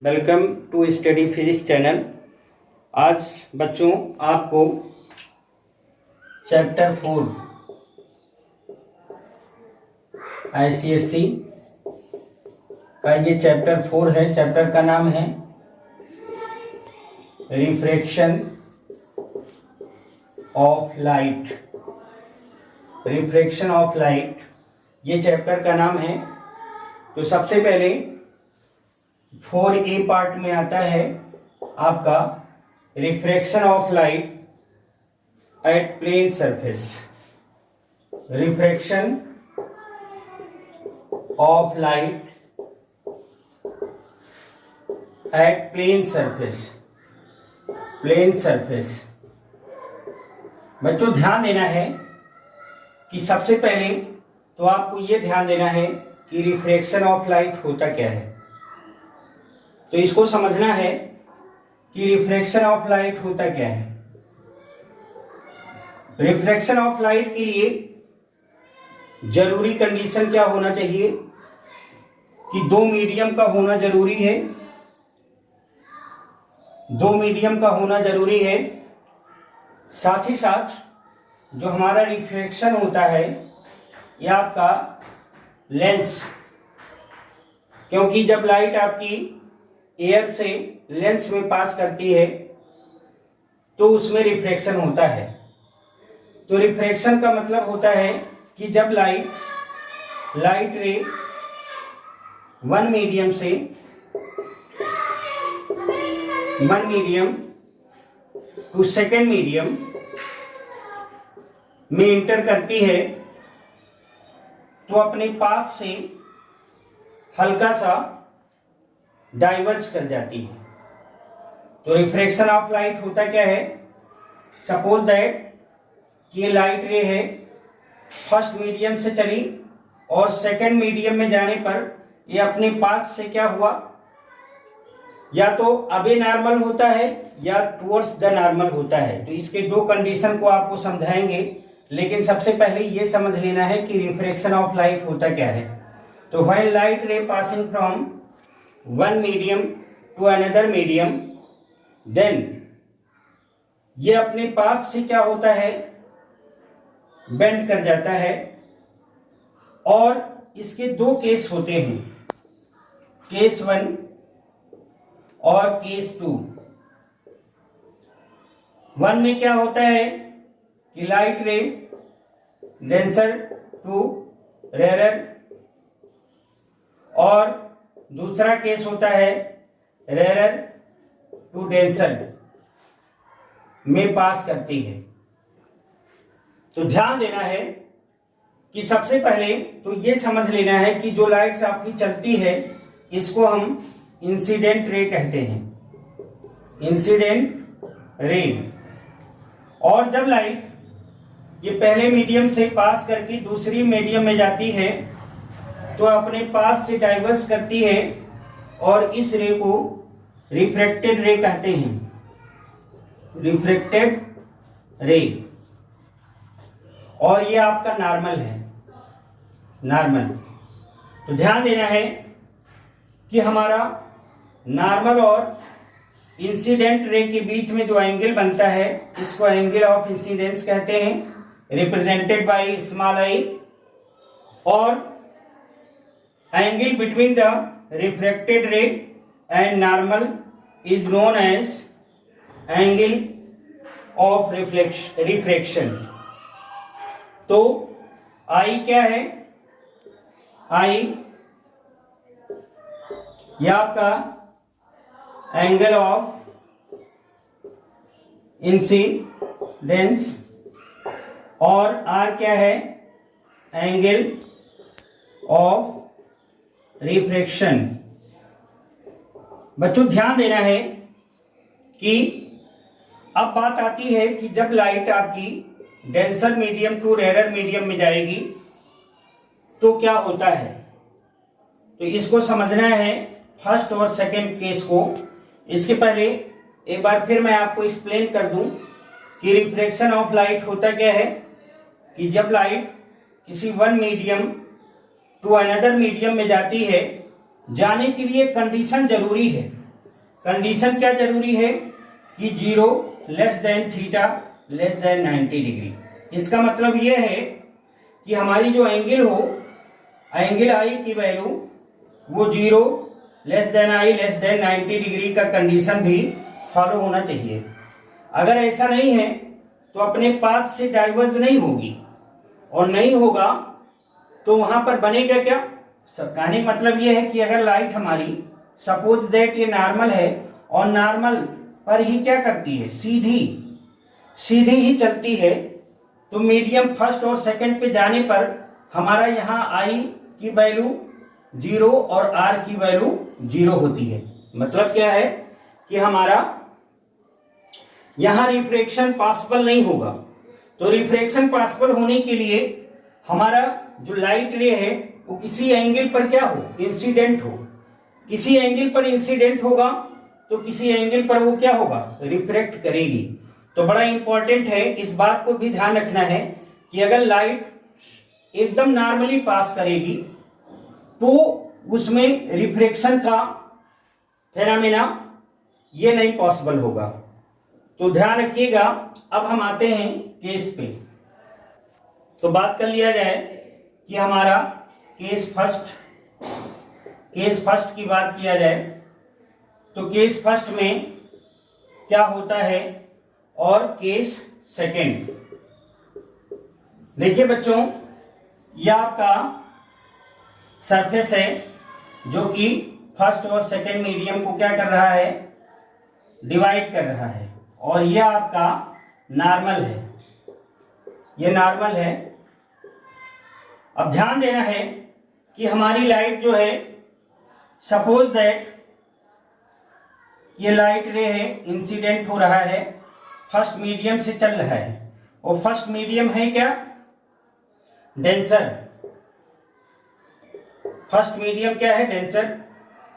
Welcome to study physics channel. आज बच्चों आपको चैप्टर 4 ICSE का ये चैप्टर 4 है। चैप्टर का नाम है refraction of light. Refraction of light ये चैप्टर का नाम है। तो सबसे पहले 4A पार्ट में आता है आपका refraction of light at plane surface. Refraction of light at plane surface. Plane surface बच्चों ध्यान देना है कि सबसे पहले तो आपको ये ध्यान देना है कि रिफ्रैक्शन ऑफ लाइट होता क्या है। तो इसको समझना है कि रिफ्रैक्शन ऑफ लाइट होता क्या है। रिफ्रैक्शन ऑफ लाइट के लिए जरूरी कंडीशन क्या होना चाहिए कि दो मीडियम का होना जरूरी है। दो मीडियम का होना जरूरी है। साथ ही साथ जो हमारा रिफ्रैक्शन होता है ये आपका लेंस, क्योंकि जब लाइट आपकी एयर से लेंस में पास करती है तो उसमें रिफ्रैक्शन होता है। तो रिफ्रैक्शन का मतलब होता है कि जब light ray one medium to second medium में इंटर करती है तो अपने पाथ से हल्का सा डाइवर्ज कर जाती है। तो रिफ्रैक्शन ऑफ लाइट होता क्या है। सपोज दैट ये लाइट रे है, फर्स्ट मीडियम से चली और सेकेंड मीडियम में जाने पर ये अपने पाथ से क्या हुआ, या तो अबे नॉर्मल होता है या टुवर्ड्स द नॉर्मल होता है। तो इसके दो कंडीशन को आपको समझाएंगे, लेकिन सबसे पहले ये समझ लेना है कि रिफ्रैक्शन ऑफ लाइट होता क्या है। तो when light ray passing from one medium to another medium, then ये अपने पाथ से क्या होता है, बेंड कर जाता है। और इसके दो केस होते हैं, केस 1 और केस 2। 1 में क्या होता है कि लाइट रे डेंसर टू रेयर, और दूसरा केस होता है रेयर टू डेंसर में पास करती है। तो ध्यान देना है कि सबसे पहले तो ये समझ लेना है कि जो लाइट्स आपकी चलती है इसको हम इंसिडेंट रे कहते हैं। Incident ray. और जब लाइट ये पहले मीडियम से पास करके दूसरी मीडियम में जाती है तो अपने पास से डाइवर्स करती है और इस रे को रिफ्रैक्टेड रे कहते हैं। Refracted ray. और ये आपका नॉर्मल है, नॉर्मल। तो ध्यान देना है कि हमारा नॉर्मल और इंसिडेंट रे के बीच में जो एंगल बनता है इसको एंगल ऑफ इंसिडेंस कहते हैं, रिप्रेजेंटेड बाय स्मॉल आई। और angle between the refracted ray and normal is known as angle of refraction। तो I क्या है, I ये आपका एंगल ऑफ इंसिडेंस, और R क्या है, एंगल ऑफ रिफ्रैक्शन। बच्चों ध्यान देना है कि अब बात आती है कि जब लाइट आपकी denser medium to rare medium में जाएगी तो क्या होता है। तो इसको समझना है फर्स्ट और सेकंड केस को। इसके पहले एक बार फिर मैं आपको एक्सप्लेन कर दूं कि रिफ्रैक्शन ऑफ लाइट होता क्या है। कि जब लाइट किसी one medium to another medium में जाती है, जाने के लिए कंडीशन जरूरी है कंडीशन क्या जरूरी है कि 0 less then theta less than 90 degree. इसका मतलब यह है कि हमारी जो एंगल हो, एंगल आई की वैल्यू वो 0 less than I less than 90 degree का कंडीशन भी फॉलो होना चाहिए। अगर ऐसा नहीं है तो अपने पाथ से डाइवर्ज नहीं होगी, और नहीं होगा तो वहां पर बनेगा क्या। सब कहने का मतलब ये है कि अगर लाइट हमारी सपोज दैट ये नॉर्मल है और नॉर्मल पर ही क्या करती है, सीधी सीधी ही चलती है, तो मीडियम फर्स्ट और सेकंड पे जाने पर हमारा यहाँ आई की वैल्यू 0 और आर की वैल्यू 0 होती है। मतलब क्या है कि हमारा यहां रिफ्रैक्शन पॉसिबल नहीं होगा। तो रिफ्रैक्शन पॉसिबल होने के लिए हमारा जो लाइट रे है वो किसी एंगल पर क्या हो, इंसिडेंट हो। किसी एंगल पर इंसिडेंट होगा तो किसी एंगल पर वो क्या होगा, रिफ्रैक्ट करेगी। तो बड़ा इंपॉर्टेंट है, इस बात को भी ध्यान रखना है कि अगर लाइट एकदम नॉर्मली पास करेगी तो उसमें रिफ्रैक्शन का फेनोमेना ये नहीं पॉसिबल होगा। तो ध्यान रखिएगा। अब हम आते हैं केस पे। तो बात कर लिया जाए कि हमारा केस फर्स्ट की बात किया जाए तो केस फर्स्ट में क्या होता है और केस सेकंड। देखिए बच्चों, यह आपका सरफेस है जो कि फर्स्ट और सेकंड मीडियम को क्या कर रहा है, डिवाइड कर रहा है, और यह आपका नॉर्मल है, ये नॉर्मल है। अब ध्यान देना है कि हमारी लाइट जो है, सपोज दैट ये लाइट रे है, इंसिडेंट हो रहा है, फर्स्ट मीडियम से चल रहा है, और फर्स्ट मीडियम है क्या, डेंसर। फर्स्ट मीडियम क्या है, डेंसर।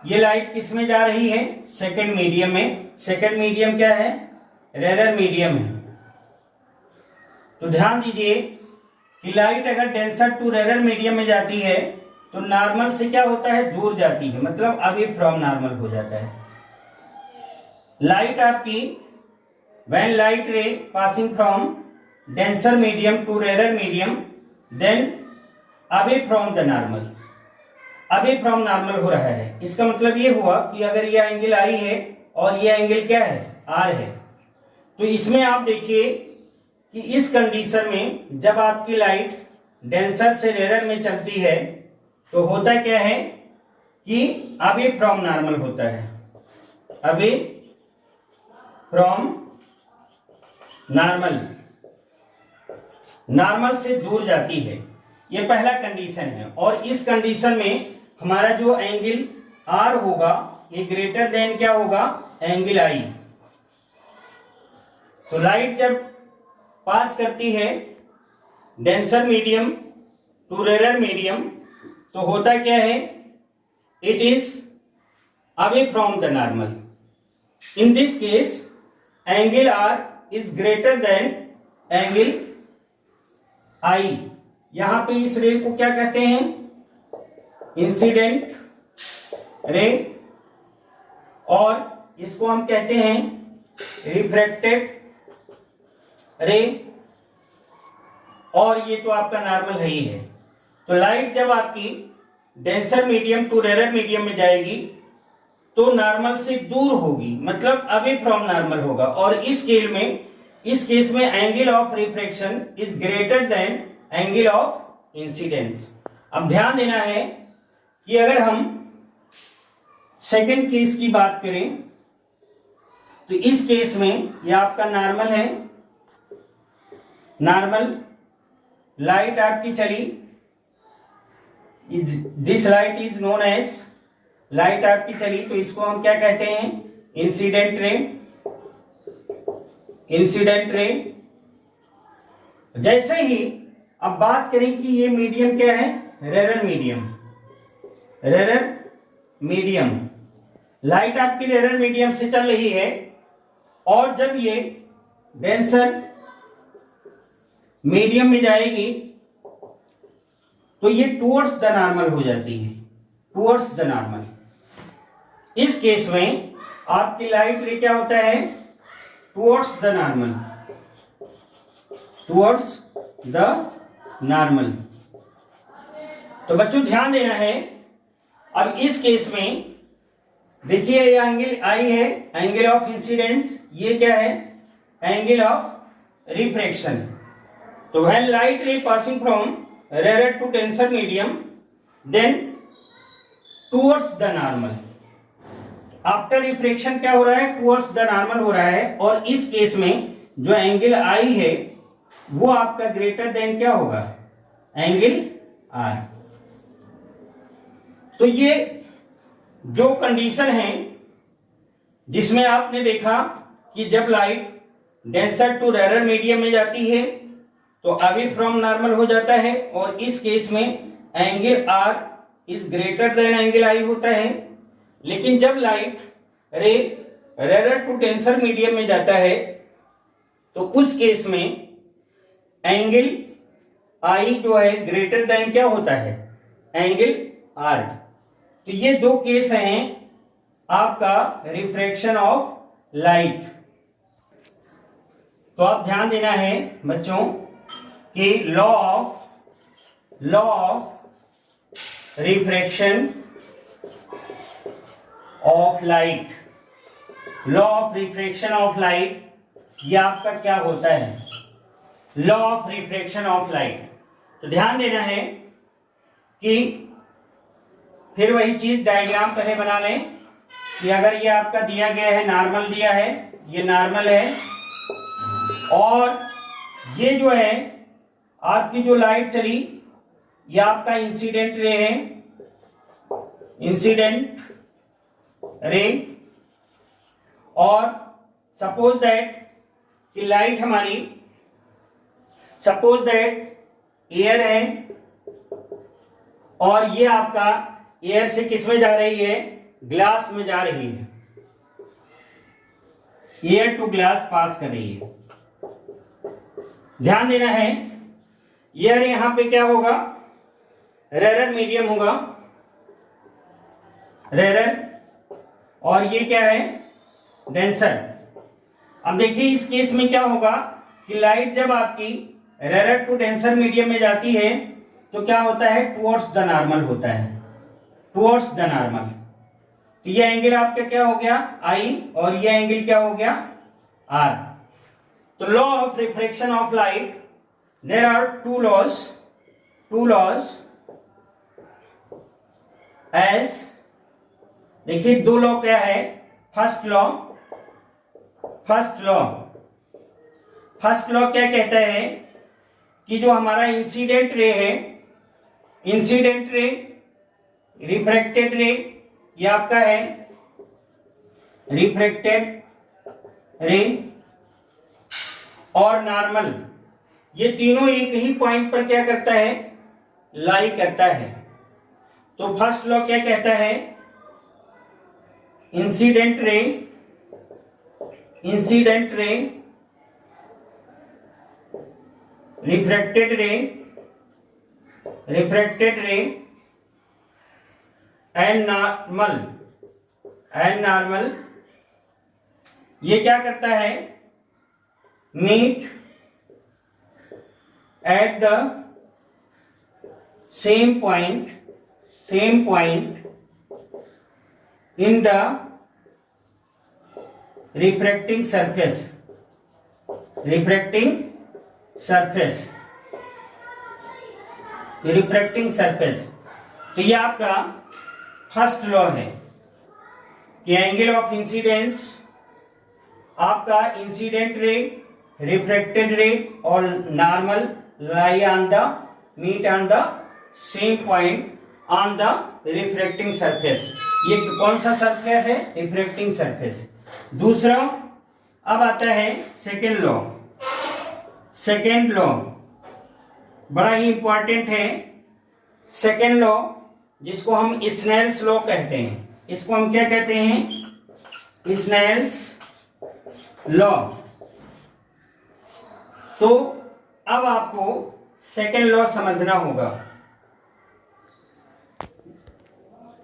ये लाइट किस में जा रही है, सेकंड मीडियम में। सेकंड मीडियम क्या है, रेयर मीडियम है। तो ध्यान दीजिए कि लाइट अगर डेंसर टू रेयर मीडियम में जाती है तो नॉर्मल से क्या होता है, दूर जाती है, मतलब अवे फ्रॉम नॉर्मल हो जाता है। लाइट आपकी when light ray passing from denser medium to rare medium then away from the normal, away from normal हो रहा है। इसका मतलब ये हुआ कि अगर यह एंगल आई है और यह एंगल क्या है, आर है, तो इसमें आप देखिए कि इस कंडीशन में जब आपकी लाइट डेंसर से रेयर में चलती है तो होता क्या है कि अवे फ्रॉम नॉर्मल होता है, अवे फ्रॉम नॉर्मल, नॉर्मल से दूर जाती है। ये पहला कंडीशन है। और इस कंडीशन में हमारा जो एंगल आर होगा ये ग्रेटर देन क्या होगा, एंगल आई। तो लाइट जब पास करती है denser medium to rare medium तो होता क्या है, it is away from the normal. In this case angle r is greater than angle i. यहां पे इस रे को क्या कहते हैं, इंसिडेंट रे, और इसको हम कहते हैं रिफ्रैक्टेड रे, और ये तो आपका नॉर्मल है ही है। तो लाइट जब आपकी denser medium to rare medium में जाएगी तो नॉर्मल से दूर होगी, मतलब अवे फ्रॉम नॉर्मल होगा, और इस केस में angle of refraction is greater than angle of incidence. अब ध्यान देना है कि अगर हम सेकंड केस की बात करें तो इस केस में यह आपका नॉर्मल है, नॉर्मल लाइट आपकी चली, this light is known as, light आपकी चली तो इसको हम क्या कहते हैं, इंसिडेंट रे, इंसिडेंट रे। जैसे ही अब बात करें कि ये मीडियम क्या है, rare medium, rare medium, light आपकी रेयर मीडियम से चल रही है, और जब ये डेंसर मीडियम में जाएगी तो ये टुवर्ड्स द नॉर्मल हो जाती है, टुवर्ड्स द नॉर्मल। इस केस में आपकी लाइट रे क्या होता है, towards the normal, towards the normal. तो बच्चों ध्यान देना है। अब इस केस में देखिए ये एंगल आई है, एंगल ऑफ इंसिडेंस, ये क्या है, एंगल ऑफ रिफ्रैक्शन। तो when light ray passing from rare to denser medium then towards the normal, after refraction क्या हो रहा है, टुवर्ड्स द नॉर्मल हो रहा है। और इस केस में जो एंगल आई है वो आपका ग्रेटर देन क्या होगा, एंगल आर। तो ये दो कंडीशन है जिसमें आपने देखा कि जब light denser to rare medium में जाती है तो अवे फ्रॉम नॉर्मल हो जाता है, और इस केस में angle r is greater than angle i होता है। लेकिन जब लाइट रे रेयर टू डेंसर मीडियम में जाता है तो उस केस में एंगल आई जो है ग्रेटर देन क्या होता है, एंगल आर। तो ये दो केस हैं आपका रिफ्रैक्शन ऑफ लाइट। तो आप ध्यान देना है बच्चों कि law of refraction of light, law of refraction of light, ये आपका क्या होता है, law of refraction of light. तो ध्यान देना है कि फिर वही चीज डायग्राम पहले बना लें कि अगर ये आपका दिया गया है, नॉर्मल दिया है, ये नॉर्मल है, और ये जो है आपकी जो लाइट चली ये आपका इंसिडेंट रे है, इंसिडेंट रे। और सपोज दैट कि लाइट हमारी, सपोज दैट एयर है और ये आपका एयर से किस में जा रही है, ग्लास में जा रही है, एयर टू ग्लास पास कर रही है। ध्यान देना है एयर यहां पे क्या होगा, रेयर मीडियम होगा, रेयर, और ये क्या है, डेंसर। अब देखिए इस केस में क्या होगा कि लाइट जब आपकी रेयर टू डेंसर मीडियम में जाती है तो क्या होता है, टुवर्ड्स द नॉर्मल होता है, टुवर्ड्स द नॉर्मल। तो ये एंगल आपका क्या हो गया, आई, और ये एंगल क्या हो गया, आर। तो law of refraction of light, there are two laws as, देखिए दो लॉ क्या है, फर्स्ट लॉ क्या कहता है कि जो हमारा इंसिडेंट रे है, इंसिडेंट रे, रिफ्रैक्टेड रे, ये आपका है रिफ्रैक्टेड रे, और नॉर्मल, ये तीनों एक ही पॉइंट पर क्या करता है, लाई करता है। तो फर्स्ट लॉ क्या कहता है, इंसिडेंट रे रिफ्रैक्टेड रे एंड नॉर्मल, ये क्या करता है, meet at the same point in the refracting surface, refracting surface। तो ये आपका फर्स्ट लॉ है कि एंगल ऑफ इंसिडेंस, आपका इंसिडेंट रे, रिफ्रैक्टेड रे और normal lie on the, meet on the same point on the refracting surface. ये कौन सा सरफेस है, रिफ्रैक्टिंग सरफेस। दूसरा अब आता है सेकेंड लॉ। सेकेंड लॉ बड़ा ही इंपॉर्टेंट है, सेकेंड लॉ जिसको हम स्नेल्स लॉ कहते हैं, इसको हम क्या कहते हैं, स्नेल्स लॉ। तो अब आपको सेकेंड लॉ समझना होगा।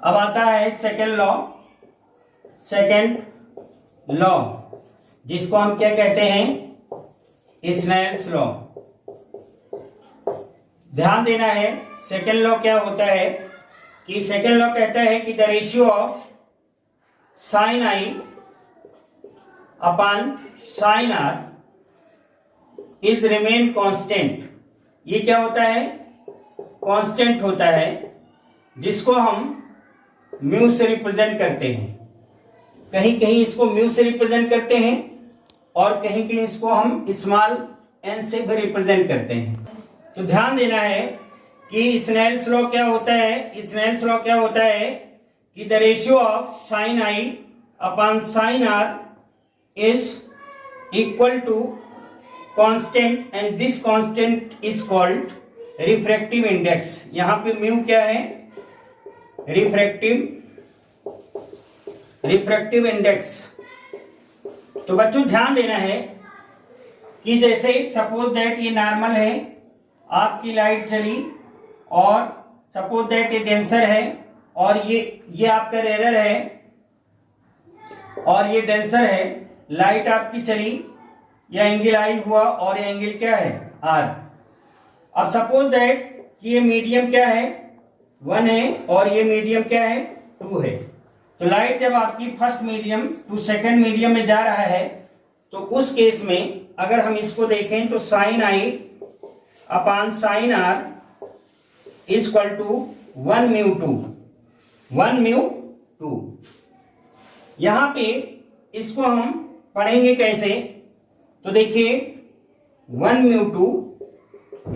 अब आता है सेकेंड लॉ, सेकेंड लॉ, जिसको हम क्या कहते हैं, स्नेल्स लॉ। ध्यान देना है, सेकेंड लॉ क्या होता है कि सेकेंड लॉ कहता है कि the ratio of sine I upon sine R is remain constant. ये क्या होता है, कांस्टेंट होता है, जिसको हम म्यू से रिप्रेजेंट करते हैं। कहीं कहीं इसको म्यू से रिप्रेजेंट करते हैं और कहीं कहीं इसको हम स्मॉल एन से भी रिप्रेजेंट करते हैं। तो ध्यान देना है कि स्नेल्स लॉ क्या होता है, स्नेल्स लॉ क्या होता है कि the ratio of sine I upon sine R is equal to constant and this constant is called refractive index. यहां पे म्यू क्या है, रिफ्रैक्टिव इंडेक्स। तो बच्चों ध्यान देना है कि जैसे सपोज दैट ये नॉर्मल है, आपकी लाइट चली और सपोज दैट ये डेंसर है और ये आपका रेरर है और ये डेंसर है, लाइट आपकी चली, यह एंगल आई हुआ और ये एंगल क्या है, आर। अब सपोज दैट कि ये मीडियम क्या है, 1 है और ये मीडियम क्या है, 2 है। तो लाइट जब आपकी first medium to second medium में जा रहा है तो उस केस में अगर हम इसको देखें तो sine I upon sine R is equal to 1 mu 2, 1 mu 2। यहां पे इसको हम पढ़ेंगे कैसे, तो देखिए 1 म्यू 2,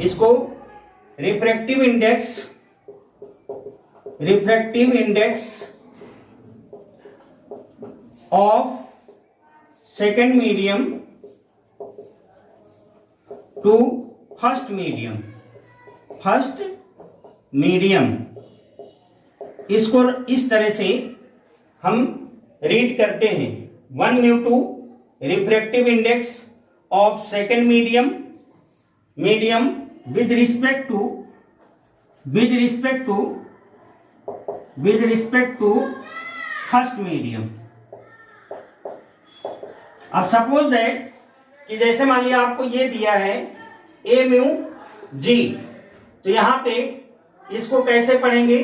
इसको refractive index of second medium to first medium, इसको इस तरह से हम रीड करते हैं। 1 mu 2 refractive index of second medium with respect to first medium. अब सपोज दैट कि जैसे मान लिया आपको ये दिया है ए म्यू जी, तो यहां पे इसको कैसे पढ़ेंगे,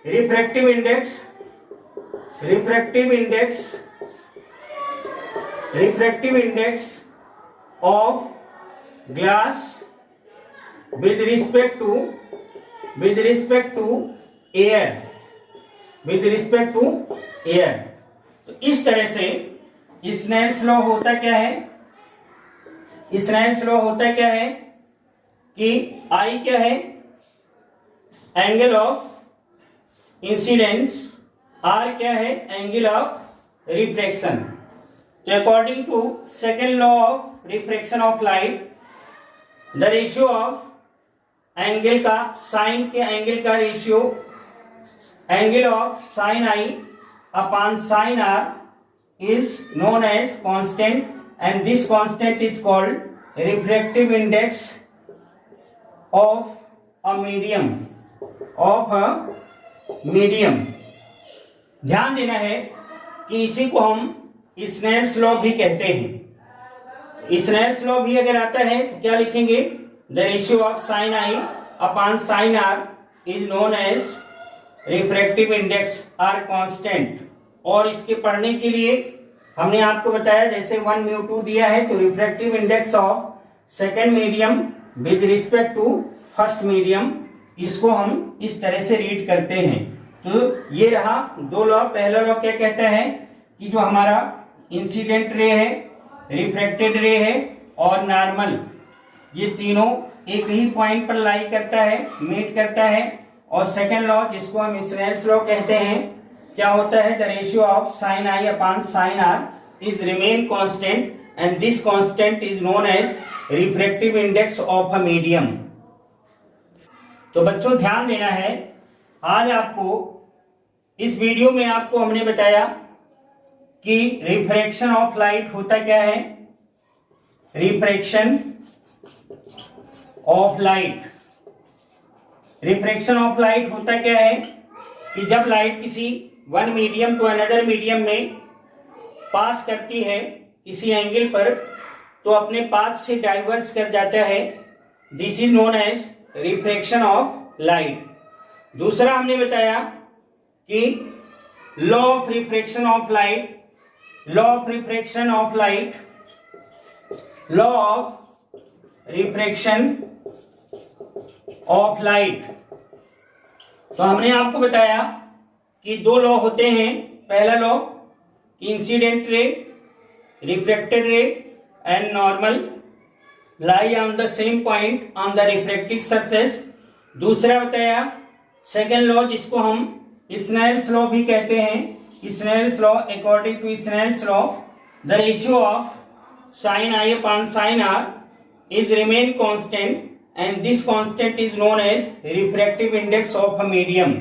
refractive index of glass with respect to air. तो इस तरह से स्नेल्स लॉ होता क्या है, कि आई क्या है, एंगल ऑफ इंसिडेंस, आर क्या है, एंगल ऑफ रिफ्रैक्शन। तो according to second law of refraction of light, the ratio of angle का, साइन के एंगल का ratio, angle of sine I upon sine R is known as constant and this constant is called refractive index of a medium, ध्यान देना है कि इसी को हम स्नेल्स लॉ भी कहते हैं। स्नेल्स लॉ भी अगर आता है तो क्या लिखेंगे, the ratio of sine I upon sine R is known as refractive index are constant. और इसके पढ़ने के लिए हमने आपको बताया जैसे 1 म्यू 2 दिया है तो refractive index of second medium with respect to first medium, इसको हम इस तरह से रीड करते हैं। तो ये रहा 2 लॉ। पहला लॉ क्या कहता है कि जो हमारा इंसिडेंट रे है, रिफ्रैक्टेड रे है और नॉर्मल, ये तीनों एक ही पॉइंट पर लाई करता है, मीट करता है। और सेकेंड लॉ जिसको हम स्नेल्स लॉ कहते हैं, क्या होता है, the ratio of sine I upon sine R is remain constant and this constant is known as refractive index of a medium. तो बच्चों ध्यान देना है, आज आपको इस वीडियो में आपको हमने बताया कि रिफ्रैक्शन ऑफ लाइट होता क्या है, रिफ्रैक्शन ऑफ लाइट होता क्या है कि जब लाइट किसी one medium to another medium में पास करती है किसी एंगल पर तो अपने पाथ से डाइवर्स कर जाता है, this is known as refraction of light. दूसरा हमने बताया कि law of refraction of light, law of refraction of light, law of refraction of light. तो हमने आपको बताया कि दो लॉ होते हैं। पहला लॉ इंसिडेंट रे, रिफ्रैक्टेड रे and normal lie on the same point on the refractive surface. दूसरा बताया सेकेंड लॉ जिसको हम स्नेल्स लॉ भी कहते हैं। Snell's law, according to Snell's law the ratio of sin I upon sin R is remain constant and this constant is known as refractive index of a medium।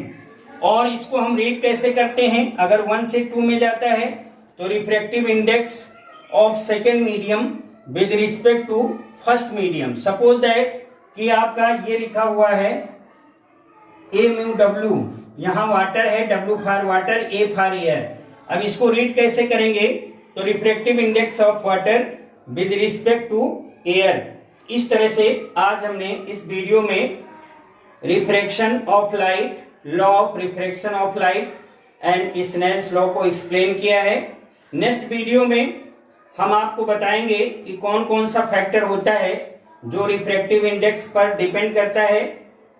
और इसको हम read कैसे करते हैं, अगर 1 से 2 में जाता है तो refractive index of second medium with respect to first medium. Suppose that कि आपका ये लिखा हुआ है ए म्यू डब्ल्यू, यहाँ वाटर है, W for water, A for air. अब इसको रीड कैसे करेंगे, तो refractive index of water with respect to air. इस तरह से आज हमने इस वीडियो में refraction of light, law of refraction of light and Snell's law को एक्सप्लेन किया है। नेक्स्ट वीडियो में हम आपको बताएंगे कि कौन कौन सा फैक्टर होता है जो रिफ्रैक्टिव इंडेक्स पर डिपेंड करता है,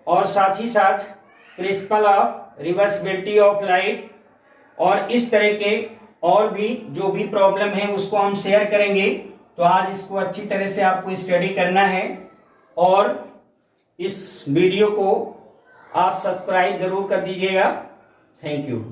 और साथ ही साथ principle of reversibility of light, और इस तरह के और भी जो भी प्रॉब्लम है उसको हम शेयर करेंगे। तो आज इसको अच्छी तरह से आपको स्टडी करना है और इस वीडियो को आप सब्सक्राइब जरूर कर दीजिएगा। Thank you.